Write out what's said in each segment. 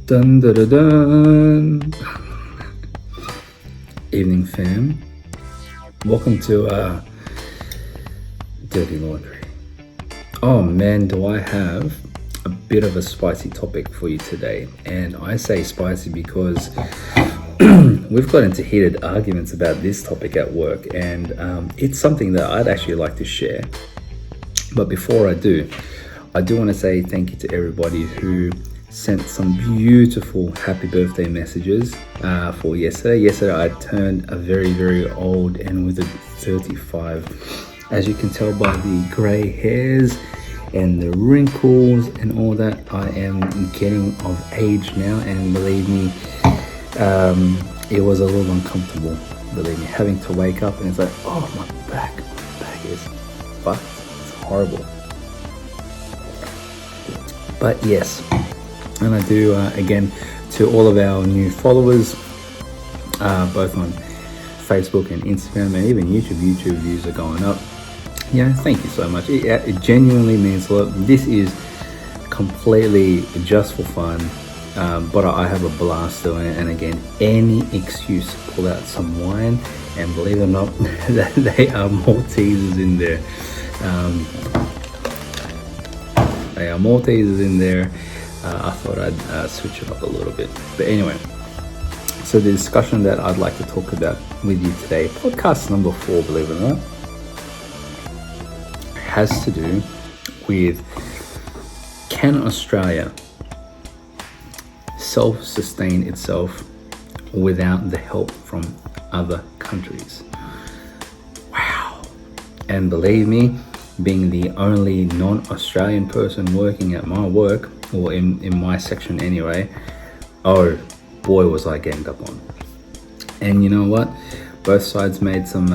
Dun dun dun dun. Evening fam. Welcome to Dirty Laundry. Oh man, do I have a bit of a spicy topic for you today. And I say spicy because we've got into heated arguments about this topic at work, and it's something that I'd actually like to share. But before I do want to say thank you to everybody who sent some beautiful happy birthday messages for yesterday. Yesterday I turned a very, very old and withered 35. As you can tell by the grey hairs and the wrinkles and all that, I am getting of age now, and believe me, it was a little uncomfortable, believe me, having to wake up and it's like, oh, my back is fucked. It's horrible. But yes, and I do, again, to all of our new followers, both on Facebook and Instagram and even YouTube views are going up. Yeah, thank you so much. It genuinely means a lot. This is completely just for fun, but I have a blast doing it. And again, any excuse to pull out some wine, and believe it or not, they are Maltesers in there. They are Maltesers in there. I thought I'd switch it up a little bit. But anyway, so the discussion that I'd like to talk about with you today, podcast number 4, believe it or not, has to do with, can Australia self-sustain itself without the help from other countries? Wow. And believe me, being the only non-Australian person working at my work, or in my section anyway, oh boy was I ganged up on. And you know what? Both sides made some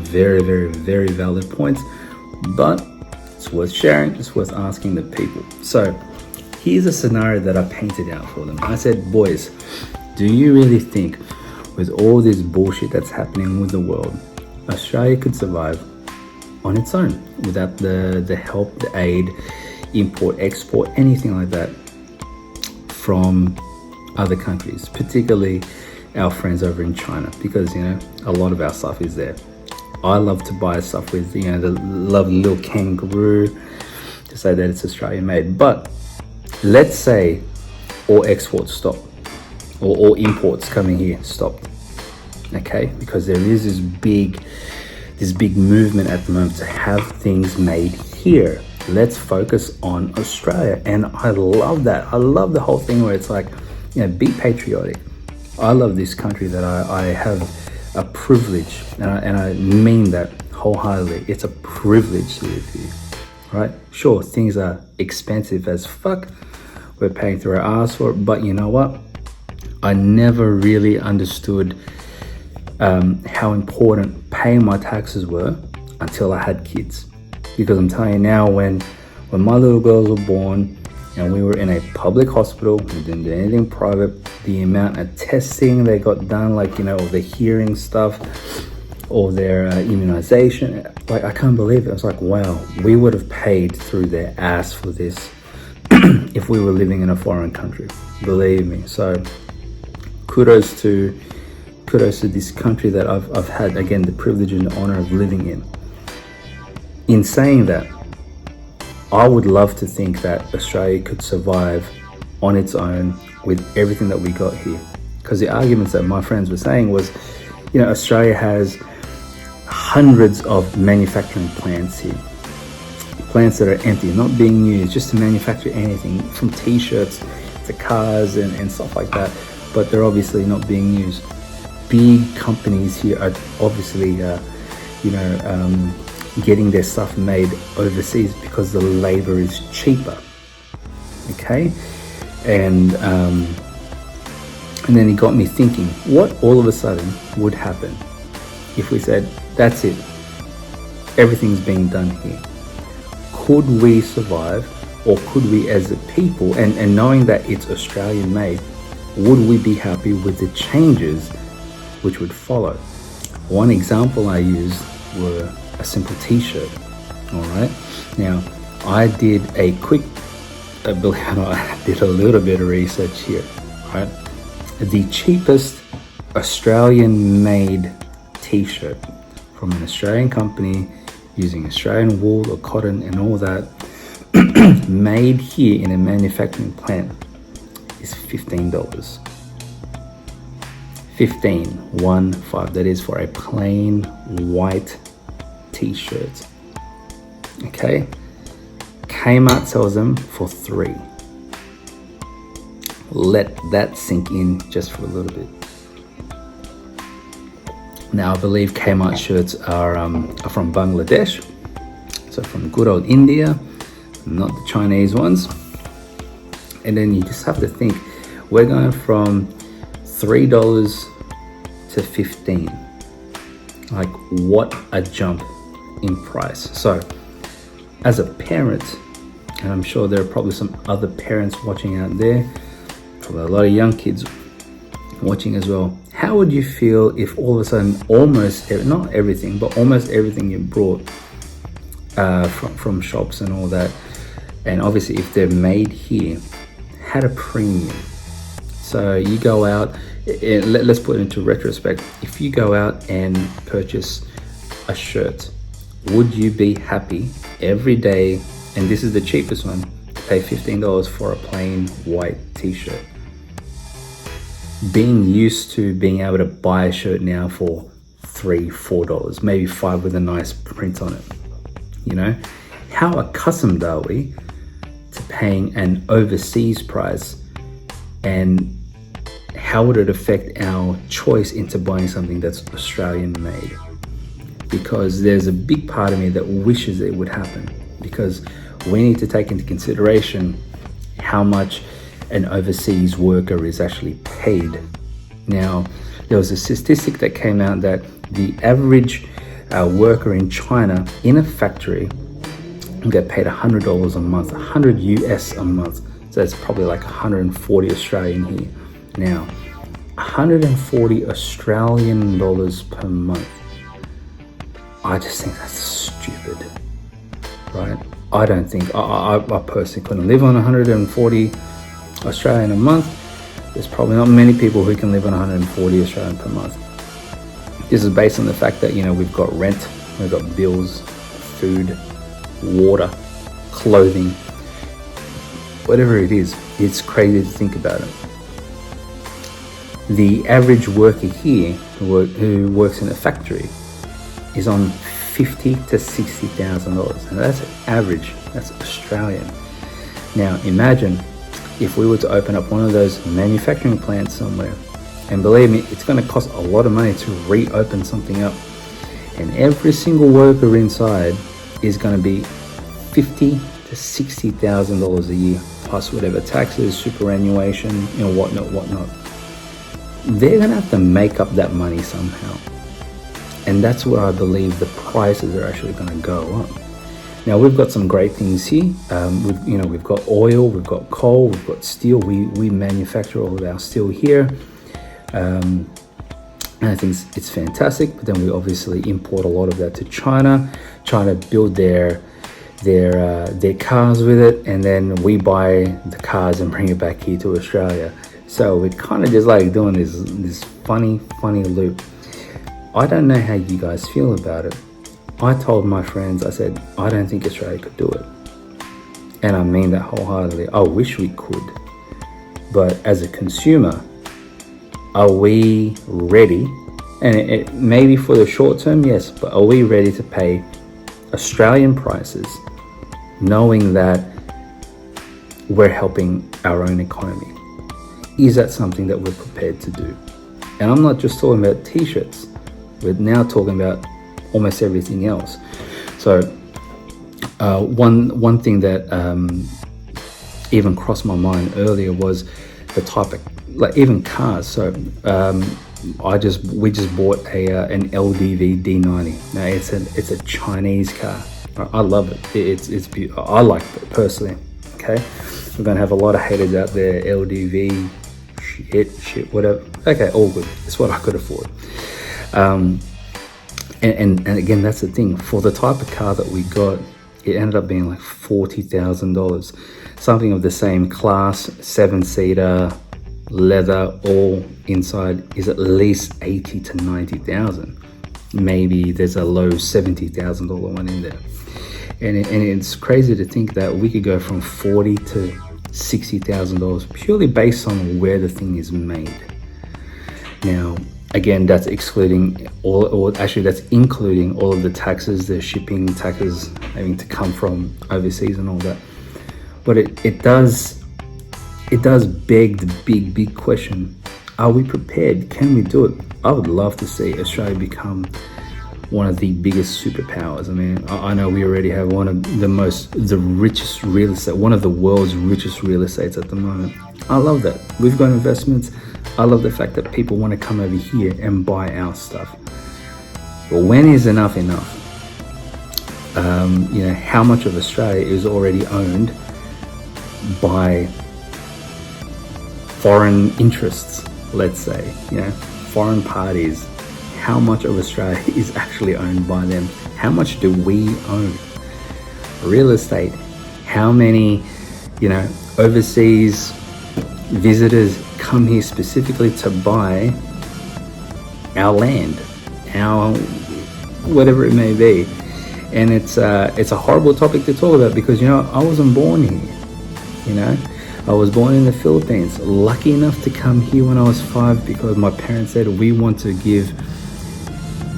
very, very, very valid points, but it's worth sharing, it's worth asking the people. So here's a scenario that I painted out for them. I said, boys, do you really think with all this bullshit that's happening with the world, Australia could survive on its own without the help, the aid, import, export, anything like that from other countries, particularly our friends over in China, because you know a lot of our stuff is there. I love to buy stuff with the lovely little kangaroo to say that it's Australian made. But let's say all exports stop, or all imports coming here stopped, okay, because there is this big movement at the moment to have things made here. Let's focus on Australia. And I love that. I love the whole thing where it's like, you know, be patriotic. I love this country that I have a privilege, and I mean that wholeheartedly. It's a privilege to live here, right? Sure, things are expensive as fuck. We're paying through our ass for it, but you know what? I never really understood how important paying my taxes were until I had kids. Because I'm telling you now, when my little girls were born and we were in a public hospital, we didn't do anything private, the amount of testing they got done, like, you know, all the hearing stuff, or their immunization, like, I can't believe it. I was like, wow, we would have paid through their ass for this if we were living in a foreign country, believe me. So kudos to this country that I've had, again, the privilege and the honor of living in. In saying that, I would love to think that Australia could survive on its own with everything that we got here. Because the arguments that my friends were saying was, you know, Australia has hundreds of manufacturing plants here. Plants that are empty, not being used, just to manufacture anything from t-shirts to cars and stuff like that. But they're obviously not being used. Big companies here are obviously, getting their stuff made overseas because the labor is cheaper. Okay, and then it got me thinking, what all of a sudden would happen if we said, that's it, everything's being done here? Could we survive, or could we as a people, and knowing that it's Australian made, would we be happy with the changes which would follow? One example I used were a simple t-shirt. All right, now I did a quick, believe it or not, I did a little bit of research here. right? The cheapest Australian-made t-shirt from an Australian company using Australian wool or cotton and all that, made here in a manufacturing plant, is $15. 15. That is for a plain white t-shirt. Okay, Kmart sells them for $3. Let that sink in just for a little bit. Now I believe Kmart shirts are from Bangladesh, so from good old India, not the Chinese ones. And then you just have to think, we're going from $3 to $15. Like, what a jump in price. So as a parent, and I'm sure there are probably some other parents watching out there, probably a lot of young kids watching as well, how would you feel if all of a sudden not everything, but almost everything you brought from shops and all that, and obviously if they're made here, had a premium? So you go out, let's put it into retrospect, if you go out and purchase a shirt, would you be happy every day, and this is the cheapest one, to pay $15 for a plain white t-shirt? Being used to being able to buy a shirt now for $3, $4, maybe $5 with a nice print on it. You know, how accustomed are we to paying an overseas price, and how would it affect our choice into buying something that's Australian made? Because there's a big part of me that wishes it would happen, because we need to take into consideration how much an overseas worker is actually paid. Now, there was a statistic that came out that the average worker in China in a factory get paid $100 a month, 100 US a month. So that's probably like 140 Australian here. Now, 140 Australian dollars per month. I just think that's stupid, right? I don't think, I personally couldn't live on 140 Australian a month. There's probably not many people who can live on 140 Australian per month. This is based on the fact that, you know, we've got rent, we've got bills, food, water, clothing, whatever it is. It's crazy to think about it. The average worker here who works in a factory is on $50,000 to $60,000, and that's average. That's Australian. Now imagine if we were to open up one of those manufacturing plants somewhere, and believe me, it's going to cost a lot of money to reopen something up, and every single worker inside is going to be $50,000 to $60,000 a year, plus whatever taxes, superannuation, you know, whatnot. They're going to have to make up that money somehow, and that's where I believe the prices are actually going to go up. Now we've got some great things here. We've got oil, we've got coal, we've got steel. We manufacture all of our steel here, and I think it's fantastic. But then we obviously import a lot of that to China. China build their cars with it, and then we buy the cars and bring it back here to Australia. So we're kind of just like doing this funny loop. I don't know how you guys feel about it. I told my friends, I said, I don't think Australia could do it. And I mean that wholeheartedly. I wish we could. But as a consumer, are we ready? And maybe for the short term, yes, but are we ready to pay Australian prices knowing that we're helping our own economy? Is that something that we're prepared to do? And I'm not just talking about t-shirts. We're now talking about almost everything else. So one thing that even crossed my mind earlier was the type of, like, even cars. So we just bought an LDV D90. Now it's a Chinese car. I love it. It's beautiful. I like it personally. Okay, we're gonna have a lot of haters out there. LDV, shit, whatever. Okay, all good. It's what I could afford. And again, that's the thing. For the type of car that we got, it ended up being like $40,000. Something of the same class, 7-seater, leather, all inside is at least 80 to 90,000. Maybe there's a low $70,000 one in there. And it's crazy to think that we could go from $40,000 to $60,000 purely based on where the thing is made. Now, again, that's excluding or actually that's including all of the taxes, the shipping taxes having to come from overseas and all that. But it does beg the big question: are we prepared? Can we do it? I would love to see Australia become one of the biggest superpowers. I mean, I know we already have one of the richest real estate, one of the world's richest real estates at the moment. I love that. We've got investments. I love the fact that people want to come over here and buy our stuff. But when is enough enough? How much of Australia is already owned by foreign interests, let's say, foreign parties? How much of Australia is actually owned by them? How much do we own? Real estate. How many, overseas visitors come here specifically to buy our land, our whatever it may be? And it's a horrible topic to talk about because I wasn't born here. I was born in the Philippines, lucky enough to come here when I was 5 because my parents said we want to give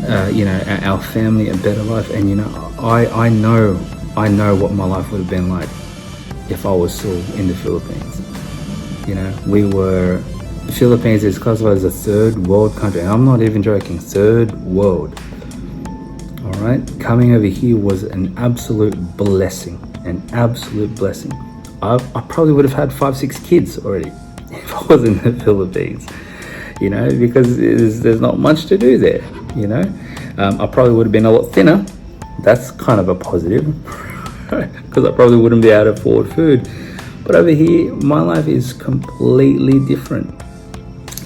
our family a better life. And I know what my life would have been like if I was still in the Philippines. The Philippines is classified as a third world country, and I'm not even joking, third world. All right, coming over here was an absolute blessing, I probably would have had 5-6 kids already if I was in the Philippines, because there's not much to do there. I probably would have been a lot thinner. That's kind of a positive because I probably wouldn't be able to afford food. But over here, my life is completely different.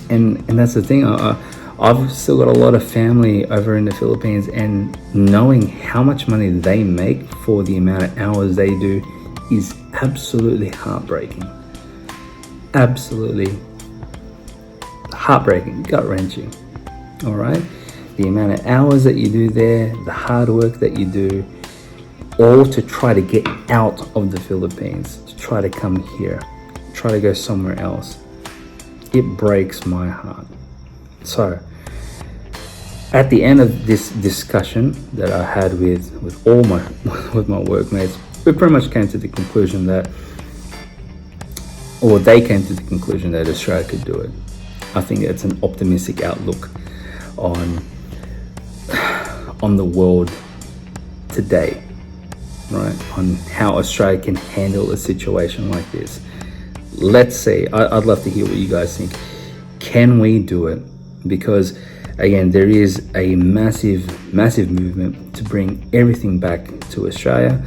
And that's the thing. I've still got a lot of family over in the Philippines, and knowing how much money they make for the amount of hours they do is absolutely heartbreaking. Absolutely heartbreaking, gut-wrenching. All right? The amount of hours that you do there, the hard work that you do, all to try to get out of the Philippines, to try to come here, try to go somewhere else. It breaks my heart. So, at the end of this discussion that I had with all with my workmates, we pretty much came to the conclusion that, or they came to the conclusion that Australia could do it. I think it's an optimistic outlook on the world today, right? On how Australia can handle a situation like this. Let's see. I'd love to hear what you guys think. Can we do it? Because again, there is a massive movement to bring everything back to Australia,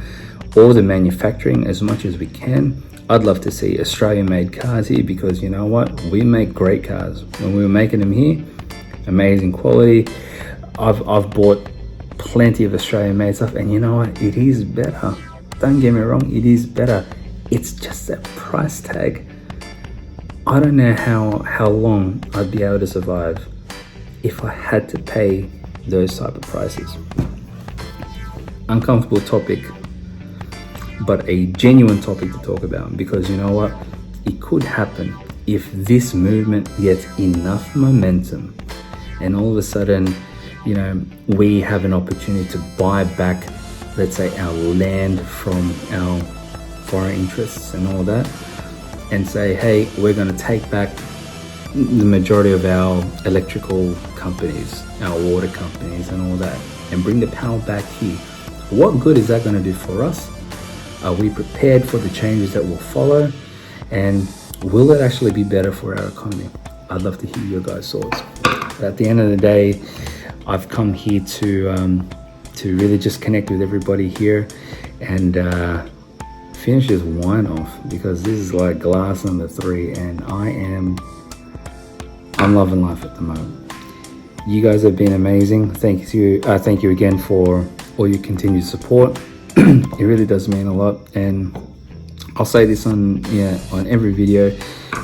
all the manufacturing as much as we can. I'd love to see Australian-made cars here because you know what? We make great cars. When we were making them here, amazing quality. I've bought plenty of Australian-made stuff, and you know what? It is better. Don't get me wrong, it is better. It's just that price tag. I don't know how long I'd be able to survive if I had to pay those type of prices. Uncomfortable topic, but a genuine topic to talk about, because you know what? It could happen if this movement gets enough momentum and all of a sudden, we have an opportunity to buy back, let's say, our land from our foreign interests and all that, and say, hey, we're going to take back the majority of our electrical companies, our water companies and all that, and bring the power back here. What good is that going to do for us? Are we prepared for the changes that will follow? And will it actually be better for our economy? I'd love to hear your guys' thoughts. But at the end of the day, I've come here to really just connect with everybody here and finish this wine off, because this is like glass number 3, and I'm loving life at the moment. You guys have been amazing. Thank you again for all your continued support. It really does mean a lot, and I'll say this on every video.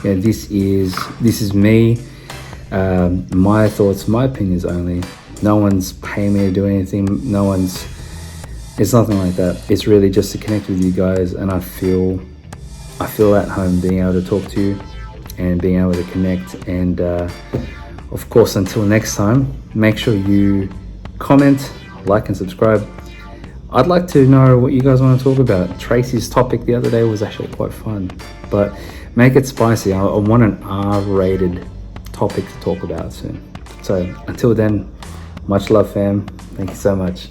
this is me, my thoughts, my opinions only. No one's paying me to do anything. It's nothing like that. It's really just to connect with you guys, and I feel at home being able to talk to you and being able to connect. And of course, until next time, make sure you comment, like and subscribe. I'd like to know what you guys want to talk about. Tracy's topic the other day was actually quite fun, but make it spicy. I want an R-rated topic to talk about soon. So until then, much love, fam. Thank you so much.